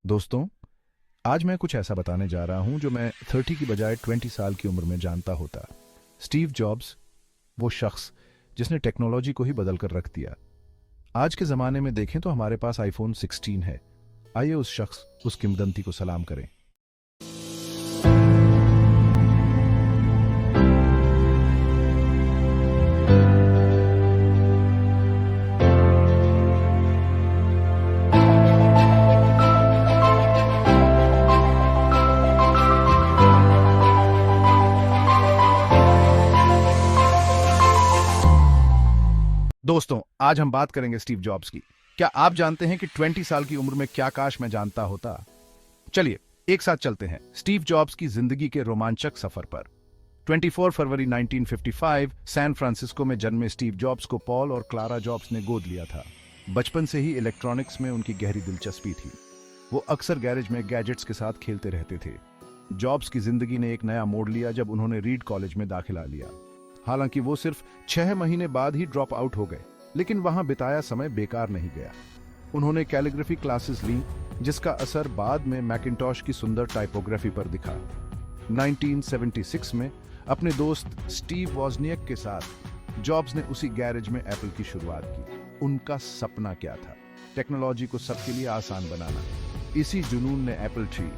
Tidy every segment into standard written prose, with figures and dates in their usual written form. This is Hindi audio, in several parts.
दोस्तों, आज मैं कुछ ऐसा बताने जा रहा हूं जो मैं 30 की बजाय 20 साल की उम्र में जानता होता। स्टीव जॉब्स, वो शख्स जिसने टेक्नोलॉजी को ही बदल कर रख दिया। आज के ज़माने में देखें तो हमारे पास आईफोन 16 है। आइए उस शख्स, उस किंवदंती को सलाम करें। दोस्तों, आज हम बात करेंगे स्टीव जॉब्स की। क्या आप जानते हैं कि 20 साल की उम्र में क्या काश मैं जानता होता? चलिए एक साथ चलते हैं स्टीव जॉब्स की जिंदगी के रोमांचक सफर पर। 24 फरवरी 1955 सैन फ्रांसिस्को में जन्मे स्टीव जॉब्स को पॉल और क्लारा जॉब्स ने गोद लिया था। बचपन से ही इलेक्ट्रॉनिक्स में उनकी गहरी दिलचस्पी थी। वो अक्सर गैरेज में गैजेट्स के साथ खेलते रहते थे। जॉब्स की जिंदगी ने एक नया मोड़ लिया जब उन्होंने रीड कॉलेज में दाखिला लिया। हालांकि वो सिर्फ 6 महीने बाद ही ड्रॉप आउट हो गए, लेकिन वहां बिताया समय बेकार नहीं गया। उन्होंने कैलीग्राफी क्लासेस ली, जिसका असर बाद में मैकिन्टॉश की सुंदर टाइपोग्राफी पर दिखा। 1976 में अपने दोस्त स्टीव वॉजनियक के साथ जॉब्स ने उसी गैरेज में एप्पल की शुरुआत की। उनका सपना क्या था? टेक्नोलॉजी को सबके लिए आसान बनाना। इसी जुनून ने एप्पल III,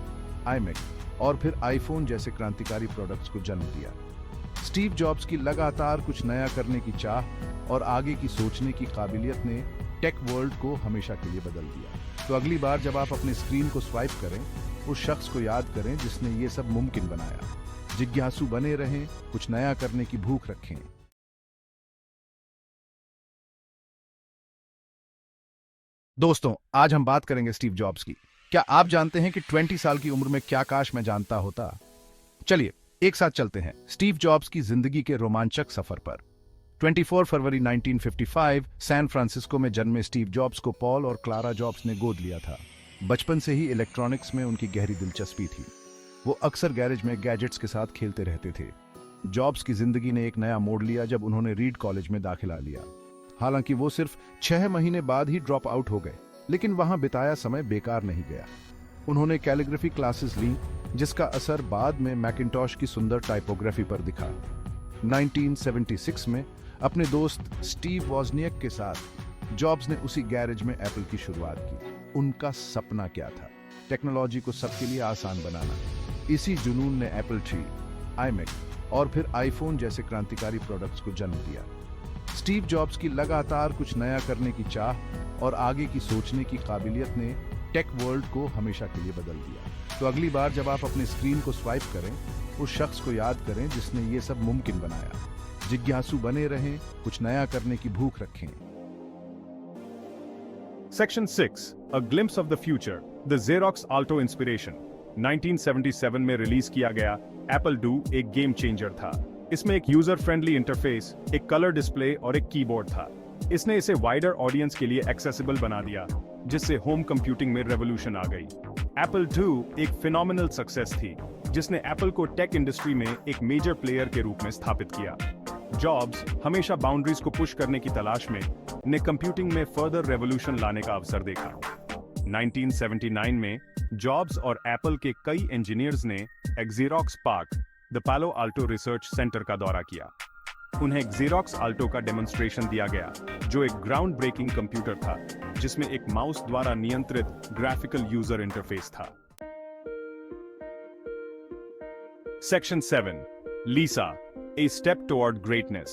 iMac और फिर आईफोन जैसे क्रांतिकारी प्रोडक्ट्स को जन्म दिया। स्टीव जॉब्स की लगातार कुछ नया करने की चाह और आगे की सोचने की काबिलियत ने टेक वर्ल्ड को हमेशा के लिए बदल दिया। तो अगली बार जब आप अपने स्क्रीन को स्वाइप करें, उस शख्स को याद करें जिसने ये सब मुमकिन बनाया। जिज्ञासु बने रहें, कुछ नया करने की भूख रखें। दोस्तों, आज हम बात करेंगे स्टीव जॉब्स की। क्या आप जानते हैं कि 20 साल की उम्र में क्या काश मैं जानता होता? चलिए एक साथ चलते हैं स्टीव जॉब्स की जिंदगी के रोमांचक सफर पर। 24 फरवरी 1955 सैन फ्रांसिस्को में जन्मे स्टीव जॉब्स को पॉल और क्लारा जॉब्स ने गोद लिया था। बचपन से ही इलेक्ट्रॉनिक्स में उनकी गहरी दिलचस्पी थी। वो अक्सर गैरेज में गैजेट्स के साथ खेलते रहते थे। जॉब्स की जिंदगी ने एक नया मोड़ लिया जब उन्होंने रीड कॉलेज में दाखिला लिया। हालांकि वो सिर्फ 6 महीने बाद ही ड्रॉप आउट हो गए, लेकिन वहां बिताया समय बेकार नहीं गया। उन्होंने कैलीग्राफी क्लासेस ली, जिसका असर बाद में मैकिन्टॉश की सुंदर टाइपोग्राफी पर दिखा। 1976 में अपने दोस्त स्टीव वॉजनियक के साथ जॉब्स ने उसी गैरेज में एप्पल की शुरुआत की। उनका सपना क्या था? टेक्नोलॉजी को सबके लिए आसान बनाना। इसी जुनून ने एप्पल III, iMac और फिर आईफोन जैसे क्रांतिकारी प्रोडक्ट्स को जन्म दिया। स्टीव जॉब्स की लगातार कुछ नया करने की चाह और आगे की सोचने की काबिलियत ने टेक वर्ल्ड को हमेशा के लिए बदल दिया। तो अगली बार जब आप अपने स्क्रीन को स्वाइप करें, उस शख्स को याद करें जिसने ये सब मुमकिन बनाया। जिज्ञासु बने रहें, कुछ नया करने की भूख रखें। Section 6, A Glimpse of the Future, The Xerox Alto Inspiration। 1977 में रिलीज किया गया Apple II एक गेम चेंजर था। इसमें एक यूजर फ्रेंडली इंटरफेस, एक कलर डिस्प्ले और एक कीबोर्ड था। इसने इसे वाइडर ऑडियंस के लिए एक्सेसिबल बना दिया, जिससे होम कंप्यूटिंग में रेवोल्यूशन आ गई। Apple II एक फिनोमिनल सक्सेस थी, जिसने एप्पल को टेक इंडस्ट्री में एक मेजर प्लेयर के रूप में स्थापित किया। जॉब्स, हमेशा बाउंड्रीज को पुश करने की तलाश में, ने कंप्यूटिंग में फर्दर रेवोल्यूशन लाने का अवसर देखा। 1979 में जॉब्स और एप्पल के कई इंजीनियर्स ने Xerox PARC, द पालो आल्टो रिसर्च सेंटर का दौरा किया। उन्हें Xerox Alto का डेमोन्स्ट्रेशन दिया गया, जो एक ग्राउंड ब्रेकिंग कंप्यूटर था, जिसमें एक माउस द्वारा नियंत्रित ग्राफिकल यूजर इंटरफेस था। Section 7, लीसा, A Step Toward Greatness।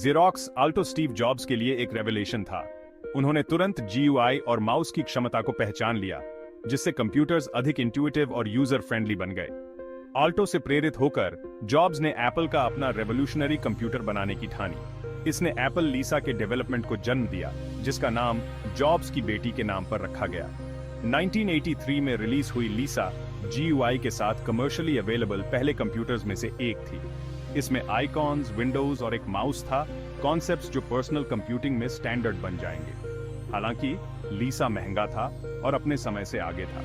Xerox Alto Steve jobs के लिए एक रेवलेशन था। उन्होंने तुरंत GUI और माउस की क्षमता को पहचान लिया, जिससे कंप्यूटर्स अधिक इंट्यूटिव और यूजर फ्रेंडली बन गए। आल्टो से प्रेरित होकर जॉब्स ने एप्पल का अपना रेवोल्यूशनरी कंप्यूटर बनाने की ठानी। इसने एप्पल लीसा के डेवलपमेंट को जन्म दिया, जिसका नाम जॉब्स की बेटी के नाम पर रखा गया। 1983 में रिलीज हुई लीसा GUI के साथ कमर्शियली अवेलेबल पहले कंप्यूटर्स में से एक थी। इसमें आइकॉन्स, विंडोज और एक माउस था, कॉन्सेप्ट्स जो पर्सनल कंप्यूटिंग में स्टैंडर्ड बन जाएंगे। हालांकि लीसा महंगा था और अपने समय से आगे था।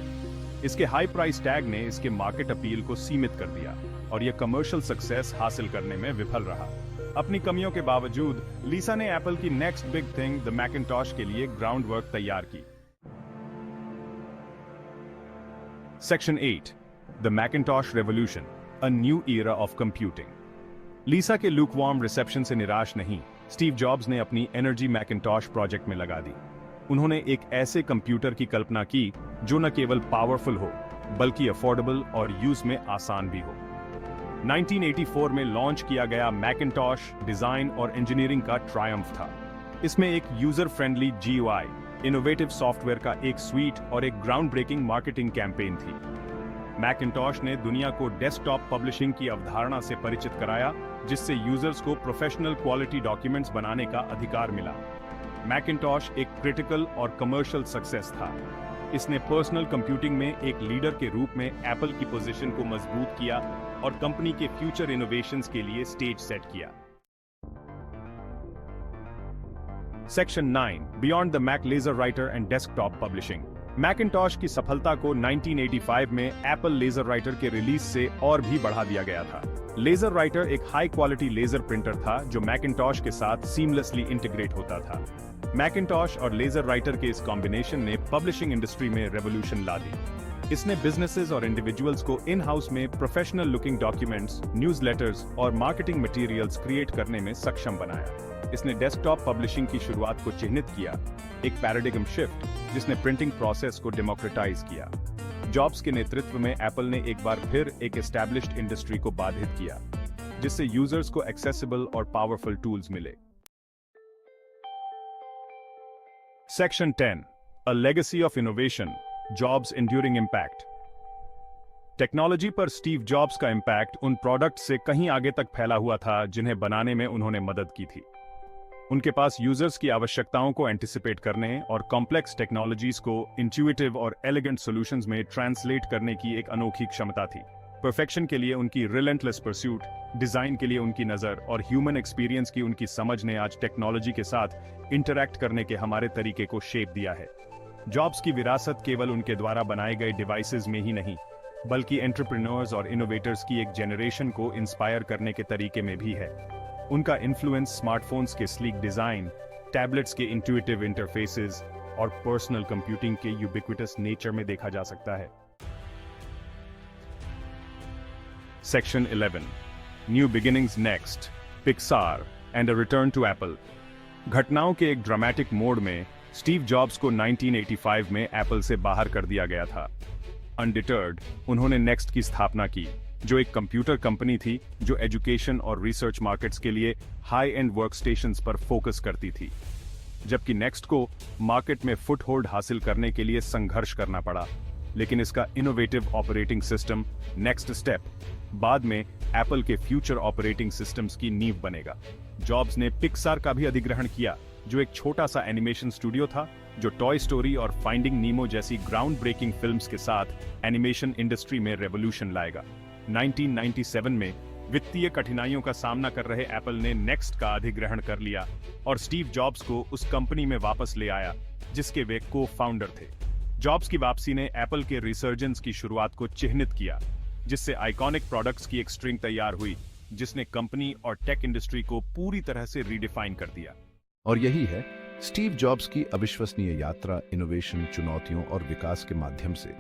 इसके हाई प्राइस टैग ने इसके मार्केट अपील को सीमित कर दिया और यह कमर्शियल सक्सेस हासिल करने में विफल रहा। अपनी कमियों के बावजूद लीसा ने एप्पल की नेक्स्ट बिग थिंग द मैकिन्टॉश के लिए ग्राउंड वर्क तैयार की। Section 8. The Macintosh Revolution, a new era of computing. लीसा के लूकवार्म रिसेप्शन से निराश नहीं, स्टीव जॉब्स ने अपनी एनर्जी मैकिन्टॉश प्रोजेक्ट में लगा दी। उन्होंने एक ऐसे कंप्यूटर की कल्पना की जो न केवल पावरफुल हो बल्कि अफोर्डेबल और यूज में आसान भी हो। 1984 में लॉन्च किया गया मैकिन्टॉश डिजाइन और इंजीनियरिंग का ट्रायम्फ था। इसमें एक user friendly GUI, innovative software का एक स्वीट और एक ग्राउंड ब्रेकिंग मार्केटिंग कैंपेन थी। मैकिन्टॉश ने दुनिया को डेस्कटॉप पब्लिशिंग की अवधारणा से परिचित कराया, जिससे यूजर्स को प्रोफेशनल क्वालिटी डॉक्यूमेंट्स बनाने का अधिकार मिला। मैकिन्टॉश एक क्रिटिकल और कमर्शियल सक्सेस था। इसने पर्सनल कंप्यूटिंग में एक लीडर के रूप में एप्पल की पोजीशन को मजबूत किया और कंपनी के फ्यूचर इनोवेशंस के लिए स्टेज सेट किया। Section 9, beyond the Mac LaserWriter and desktop publishing. Macintosh की सफलता को 1985 में एप्पल लेजर राइटर के रिलीज से और भी बढ़ा दिया गया था। लेजर राइटर एक हाई क्वालिटी लेजर प्रिंटर था जो मैकिन्टॉश के साथ सीमलेसली इंटीग्रेट होता था। मैकिन्टॉश और लेजर राइटर के इस कॉम्बिनेशन ने पब्लिशिंग इंडस्ट्री में रेवोल्यूशन ला दी। इसने बिजनेसेस और इंडिविजुअल्स को इन हाउस में प्रोफेशनल लुकिंग डॉक्यूमेंट्स, न्यूज़लेटर्स और मार्केटिंग मटेरियल्स क्रिएट करने में सक्षम बनाया। इसने डेस्कटॉप पब्लिशिंग की शुरुआत को चिह्नित किया, एक पैराडिग्म शिफ्ट जिसने प्रिंटिंग प्रोसेस को डेमोक्रेटाइज किया। जॉब्स के नेतृत्व में एप्पल ने एक बार फिर एक एस्टैब्लिश्ड इंडस्ट्री को बाधित किया, जिससे यूजर्स को एक्सेसिबल और पावरफुल टूल्स मिले। Section 10, a legacy of innovation, jobs enduring impact. Technology पर स्टीव जॉब्स का इम्पैक्ट उन प्रोडक्ट से कहीं आगे तक फैला हुआ था जिन्हें बनाने में उन्होंने मदद की थी। उनके पास यूजर्स की आवश्यकताओं को एंटिसिपेट करने और कॉम्प्लेक्स टेक्नोलॉजीज को इंट्यूटिव और एलिगेंट सॉल्यूशंस में ट्रांसलेट करने की एक अनोखी क्षमता थी। परफेक्शन के लिए उनकी रिलेंटलेस परस्यूट, डिजाइन के लिए उनकी नजर और ह्यूमन एक्सपीरियंस की उनकी समझ ने आज टेक्नोलॉजी के साथ इंटरैक्ट करने के हमारे तरीके को शेप दिया है। जॉब्स की विरासत केवल उनके द्वारा बनाए गए डिवाइसेस में ही नहीं, बल्कि एंटरप्रेन्योर्स और इनोवेटर्स की एक जेनरेशन को इंस्पायर करने के तरीके में भी है। उनका इन्फ्लुएंस स्मार्टफोन्स के स्लीक डिजाइन, टैबलेट्स के इंट्यूटिव इंटरफेसेस और पर्सनल कंप्यूटिंग के यूबिक्विटस नेचर में देखा जा सकता है। Section 11, new beginnings next, Pixar and a return to Apple. घटनाओं के एक ड्रामेटिक मोड़ में स्टीव जॉब्स को 1985 में एप्पल से बाहर कर दिया गया था। अनडिटर्ड, उन्होंने नेक्स्ट की स्थापना की, जो एक कंप्यूटर कंपनी थी जो एजुकेशन और रिसर्च मार्केट्स के लिए हाई एंड वर्कस्टेशंस पर फोकस करती थी। जबकि नेक्स्ट को मार्केट में फुटहोल्ड हासिल करने के लिए संघर्ष करना पड़ा, लेकिन इसका innovative operating system next step बाद में एप्पल के फ्यूचर ऑपरेटिंग सिस्टम्स की नींव बनेगा। जॉब्स ने पिक्सार का भी अधिग्रहण किया, जो एक छोटा सा एनिमेशन स्टूडियो था जो टॉय स्टोरी और फाइंडिंग नीमो जैसी ग्राउंड ब्रेकिंग फिल्म्स के साथ एनिमेशन इंडस्ट्री में रेवोल्यूशन लाएगा। 1997 में वित्तीय कठिनाइयों का सामना कर रहे एप्पल ने नेक्स्ट का अधिग्रहण कर लिया और स्टीव जॉब्स को उस कंपनी में वापस ले आया जिसके वे को फाउंडर थे। जॉब्स की वापसी ने एप्पल के रिसर्जेंस की शुरुआत को चिह्नित किया, जिससे आइकॉनिक प्रोडक्ट्स की एक स्ट्रिंग तैयार हुई जिसने कंपनी और टेक इंडस्ट्री को पूरी तरह से रीडिफाइन कर दिया। और यही है स्टीव जॉब्स की अविश्वसनीय यात्रा, इनोवेशन, चुनौतियों और विकास के माध्यम से।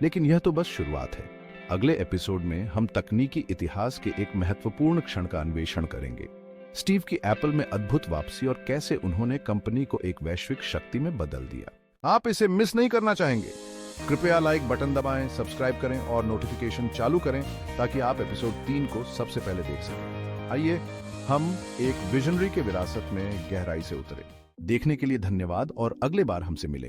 लेकिन यह तो बस शुरुआत है। अगले एपिसोड में हम तकनीकी इतिहास के एक महत्वपूर्ण क्षण का अन्वेषण करेंगे, स्टीव की एप्पल में अद्भुत वापसी और कैसे उन्होंने कंपनी को एक वैश्विक शक्ति में बदल दिया। आप इसे मिस नहीं करना चाहेंगे। कृपया लाइक बटन दबाएं, सब्सक्राइब करें और नोटिफिकेशन चालू करें ताकि आप एपिसोड 3 को सबसे पहले देख सकें। आइए हम एक विजनरी के विरासत में गहराई से उतरे। देखने के लिए धन्यवाद और अगले बार हमसे मिलेंगे।